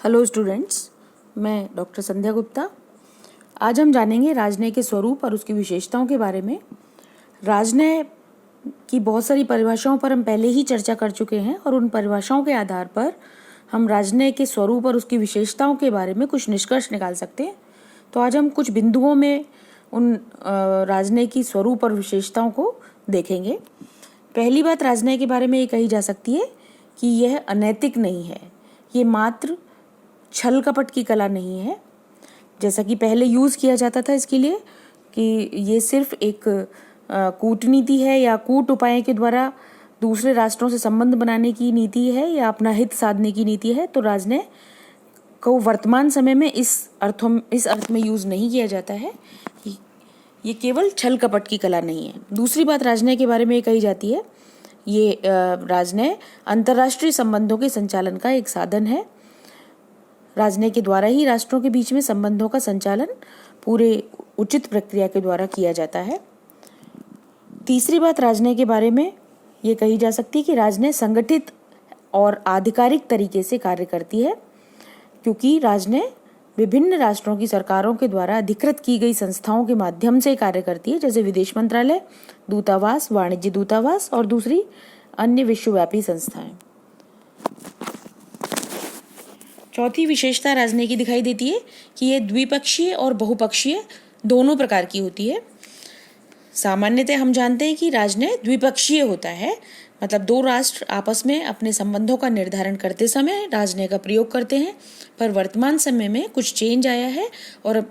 Hello students, मैं doctor संध्या गुप्ता। आज हम जानेंगे राजनय के स्वरूप और उसकी विशेषताओं के बारे में। राजनय की बहुत सारी परिभाषाओं पर हम पहले ही चर्चा कर चुके हैं और उन परिभाषाओं के आधार पर हम राजनय के स्वरूप और उसकी विशेषताओं के बारे में कुछ निष्कर्ष निकाल सकते हैं। तो आज हम कुछ बिंदुओं में उन राजनय की स्वरूप और विशेषताओं को देखेंगे। पहली बात राजनय के बारे में ये कही जा सकती है कि यह अनैतिक नहीं है, ये मात्र छल कपट की कला नहीं है, जैसा कि पहले यूज़ किया जाता था इसके लिए कि ये सिर्फ एक कूटनीति है या कूट उपाय के द्वारा दूसरे राष्ट्रों से संबंध बनाने की नीति है या अपना हित साधने की नीति है। तो राजनय को वर्तमान समय में इस अर्थ में यूज़ नहीं किया जाता है। ये केवल छल कपट की कला नहीं है। दूसरी बात राजनय के बारे में ये कही जाती है, ये राजनय अंतर्राष्ट्रीय संबंधों के संचालन का एक साधन है। राजनय के द्वारा ही राष्ट्रों के बीच में संबंधों का संचालन पूरे उचित प्रक्रिया के द्वारा किया जाता है। तीसरी बात राजनय के बारे में ये कही जा सकती है कि राजनय संगठित और आधिकारिक तरीके से कार्य करती है, क्योंकि राजनय विभिन्न राष्ट्रों की सरकारों के द्वारा अधिकृत की गई संस्थाओं के माध्यम से कार्य करती है, जैसे विदेश मंत्रालय, दूतावास, वाणिज्य दूतावास और दूसरी अन्य विश्वव्यापी संस्थाएं। चौथी विशेषता राजनय की दिखाई देती है कि यह द्विपक्षीय और बहुपक्षीय दोनों प्रकार की होती है। सामान्यतः हम जानते हैं कि राजनय द्विपक्षीय होता है, मतलब दो राष्ट्र आपस में अपने संबंधों का निर्धारण करते समय राजनय का प्रयोग करते हैं। पर वर्तमान समय में कुछ चेंज आया है और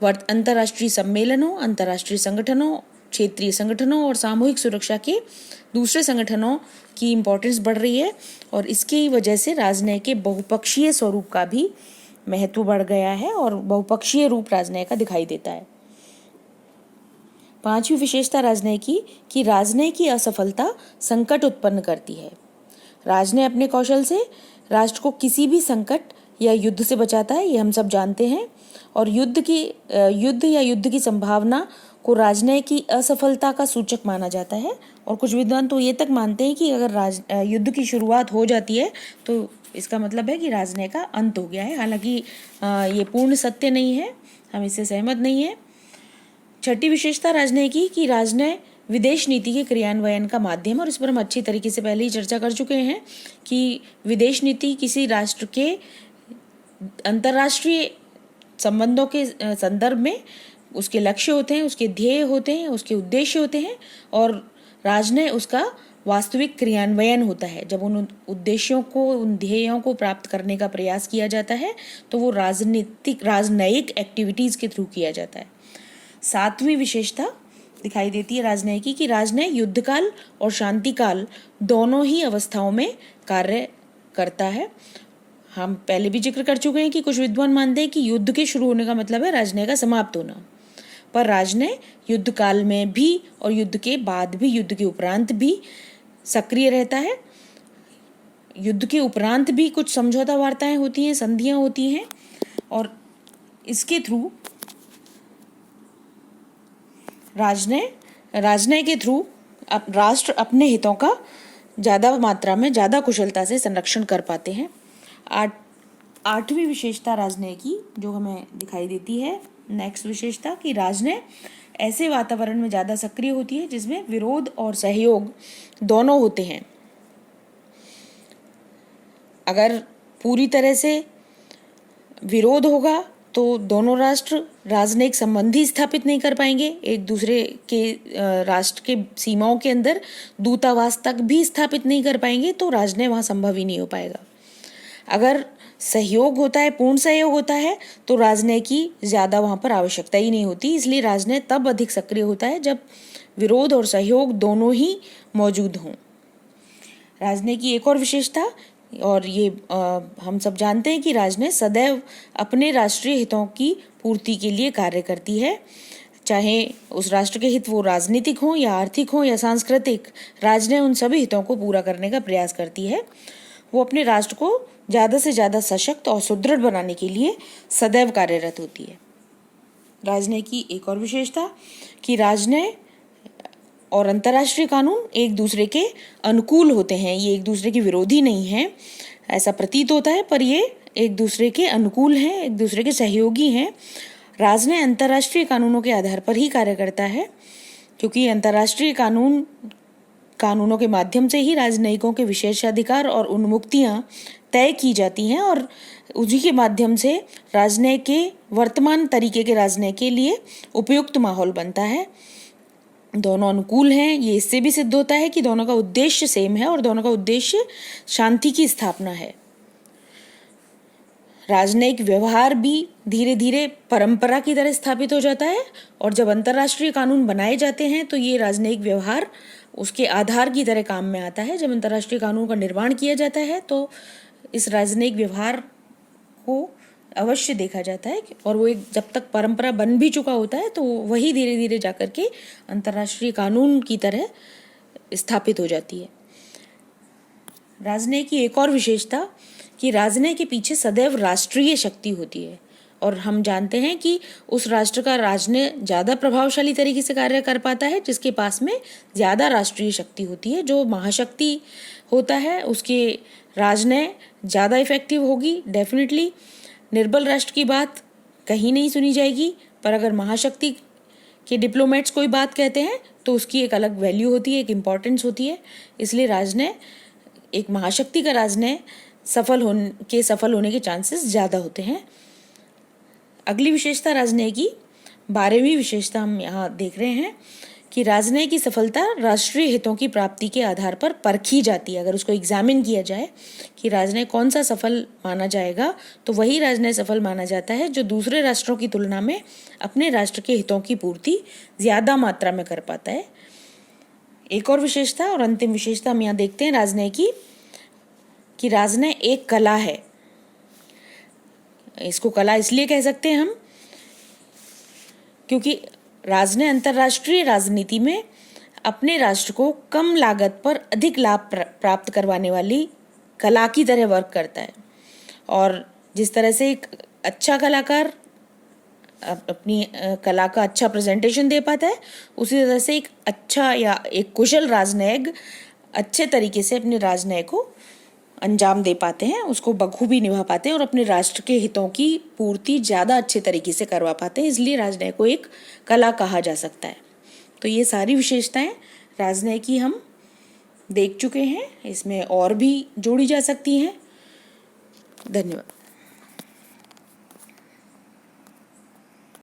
अंतर्राष्ट्रीय सम्मेलनों, अंतर्राष्ट्रीय संगठनों, क्षेत्रीय संगठनों और सामूहिक सुरक्षा के दूसरे संगठनों की इम्पोर्टेंस बढ़ रही है और इसकी वजह से राजनय के बहुपक्षीय स्वरूप का भी महत्व बढ़ गया है और बहुपक्षीय रूप राजनय का दिखाई देता है। पांचवी विशेषता राजनय की कि राजनय की असफलता संकट उत्पन्न करती है। राजनय अपने कौशल से राष्ट्र को किसी भी संकट या युद्ध से बचाता है, ये हम सब जानते हैं। और युद्ध या युद्ध की संभावना को राजनय की असफलता का सूचक माना जाता है। और कुछ विद्वान तो ये तक मानते हैं कि अगर युद्ध की शुरुआत हो जाती है तो इसका मतलब है कि राजनय का अंत हो गया है। हालांकि ये पूर्ण सत्य नहीं है, हम इससे सहमत नहीं है। छठी विशेषता राजनय की कि राजनय विदेश नीति के क्रियान्वयन का माध्यम है और इस पर हम अच्छी तरीके से पहले ही चर्चा कर चुके हैं कि विदेश नीति किसी राष्ट्र के अंतर्राष्ट्रीय संबंधों के संदर्भ में उसके लक्ष्य होते हैं, उसके ध्येय होते हैं, उसके उद्देश्य होते हैं और राजनय उसका वास्तविक क्रियान्वयन होता है। जब उन उद्देश्यों को, उन ध्येयों को प्राप्त करने का प्रयास किया जाता है तो वो राजनयिक एक्टिविटीज के थ्रू किया जाता है। सातवीं विशेषता दिखाई देती है राजनय की कि राजनय युद्धकाल और शांतिकाल दोनों ही अवस्थाओं में कार्य करता है। हम पहले भी जिक्र कर चुके हैं कि कुछ विद्वान मानते हैं कि युद्ध के शुरू होने का मतलब है राजनय का समाप्त होना, पर राजनय युद्ध काल में भी और युद्ध के बाद भी, युद्ध के उपरांत भी सक्रिय रहता है। युद्ध के उपरांत भी कुछ समझौता वार्ताएं होती हैं, संधियां होती हैं और इसके थ्रू राजनय के थ्रू राष्ट्र अपने हितों का ज़्यादा मात्रा में, ज़्यादा कुशलता से संरक्षण कर पाते हैं। आठवीं विशेषता राजनय की जो हमें दिखाई देती है, नेक्स्ट विशेषता कि राजनय ऐसे वातावरण में ज़्यादा सक्रिय होती है जिसमें विरोध और सहयोग दोनों होते हैं। अगर पूरी तरह से विरोध होगा तो दोनों राष्ट्र राजनयिक संबंध ही स्थापित नहीं कर पाएंगे, एक दूसरे के राष्ट्र के सीमाओं के अंदर दूतावास तक भी स्थापित नहीं कर पाएंगे, तो राजनय वहाँ संभव ही नहीं हो पाएगा। अगर सहयोग होता है, पूर्ण सहयोग होता है, तो राजनय की ज़्यादा वहाँ पर आवश्यकता ही नहीं होती। इसलिए राजनय तब अधिक सक्रिय होता है जब विरोध और सहयोग दोनों ही मौजूद हों। राजनय की एक और विशेषता, और ये हम सब जानते हैं कि राजनय सदैव अपने राष्ट्रीय हितों की पूर्ति के लिए कार्य करती है, चाहे उस राष्ट्र के हित वो राजनीतिक हों या आर्थिक हों या सांस्कृतिक। राजनय उन सभी हितों को पूरा करने का प्रयास करती है। वो अपने राष्ट्र को ज़्यादा से ज़्यादा सशक्त और सुदृढ़ बनाने के लिए सदैव कार्यरत होती है। राजनय की एक और विशेषता कि राजनय और अंतर्राष्ट्रीय कानून एक दूसरे के अनुकूल होते हैं, ये एक दूसरे के विरोधी नहीं हैं, ऐसा प्रतीत होता है, पर ये एक दूसरे के अनुकूल हैं, एक दूसरे के सहयोगी हैं। राजनय अंतर्राष्ट्रीय कानूनों के आधार पर ही कार्य करता है, क्योंकि अंतर्राष्ट्रीय कानूनों के माध्यम से ही राजनयिकों के विशेषाधिकार और उन्मुक्तियां तय की जाती हैं और उन्हीं के माध्यम से राजनय के वर्तमान तरीके के राजनय के लिए उपयुक्त माहौल बनता है। दोनों अनुकूल हैं, ये इससे भी सिद्ध होता है कि दोनों का उद्देश्य सेम है और दोनों का उद्देश्य शांति की स्थापना है। राजनयिक व्यवहार भी धीरे धीरे परंपरा की तरह स्थापित हो जाता है और जब अंतर्राष्ट्रीय कानून बनाए जाते हैं तो ये राजनयिक व्यवहार उसके आधार की तरह काम में आता है। जब अंतर्राष्ट्रीय कानून का निर्माण किया जाता है तो इस राजनयिक व्यवहार को अवश्य देखा जाता है और वो एक जब तक परंपरा बन भी चुका होता है तो वही धीरे धीरे जाकर के अंतर्राष्ट्रीय कानून की तरह स्थापित हो जाती है। राजनय की एक और विशेषता कि राजनय के पीछे सदैव राष्ट्रीय शक्ति होती है और हम जानते हैं कि उस राष्ट्र का राजनय ज़्यादा प्रभावशाली तरीके से कार्य कर पाता है जिसके पास में ज़्यादा राष्ट्रीय शक्ति होती है। जो महाशक्ति होता है उसके राजनय ज़्यादा इफेक्टिव होगी। डेफिनेटली निर्बल राष्ट्र की बात कहीं नहीं सुनी जाएगी, पर अगर महाशक्ति के डिप्लोमेट्स कोई बात कहते हैं तो उसकी एक अलग वैल्यू होती है, एक इम्पॉर्टेंस होती है। इसलिए राजनय, एक महाशक्ति का राजनय सफल होने के चांसेस ज़्यादा होते हैं। अगली विशेषता राजनय की 12वीं विशेषता हम यहाँ देख रहे हैं कि राजनय की सफलता राष्ट्रीय हितों की प्राप्ति के आधार पर परखी जाती है। अगर उसको एग्जामिन किया जाए कि राजनय कौन सा सफल माना जाएगा तो वही राजनय सफल माना जाता है जो दूसरे राष्ट्रों की तुलना में अपने राष्ट्र के हितों की पूर्ति ज़्यादा मात्रा में कर पाता है। एक और विशेषता और अंतिम विशेषता हम यहाँ देखते हैं राजनय की, कि राजनय एक कला है। इसको कला इसलिए कह सकते हैं हम क्योंकि राजनय अंतर्राष्ट्रीय राजनीति में अपने राष्ट्र को कम लागत पर अधिक लाभ प्राप्त करवाने वाली कला की तरह वर्क करता है। और जिस तरह से एक अच्छा कलाकार अपनी कला का अच्छा प्रेजेंटेशन दे पाता है, उसी तरह से एक अच्छा या एक कुशल राजनयिक अच्छे तरीके से अपने राजनय को अंजाम दे पाते हैं, उसको बखूबी निभा पाते हैं और अपने राष्ट्र के हितों की पूर्ति ज़्यादा अच्छे तरीके से करवा पाते हैं। इसलिए राजनय को एक कला कहा जा सकता है। तो ये सारी विशेषताएं राजनय की हम देख चुके हैं, इसमें और भी जोड़ी जा सकती हैं। धन्यवाद।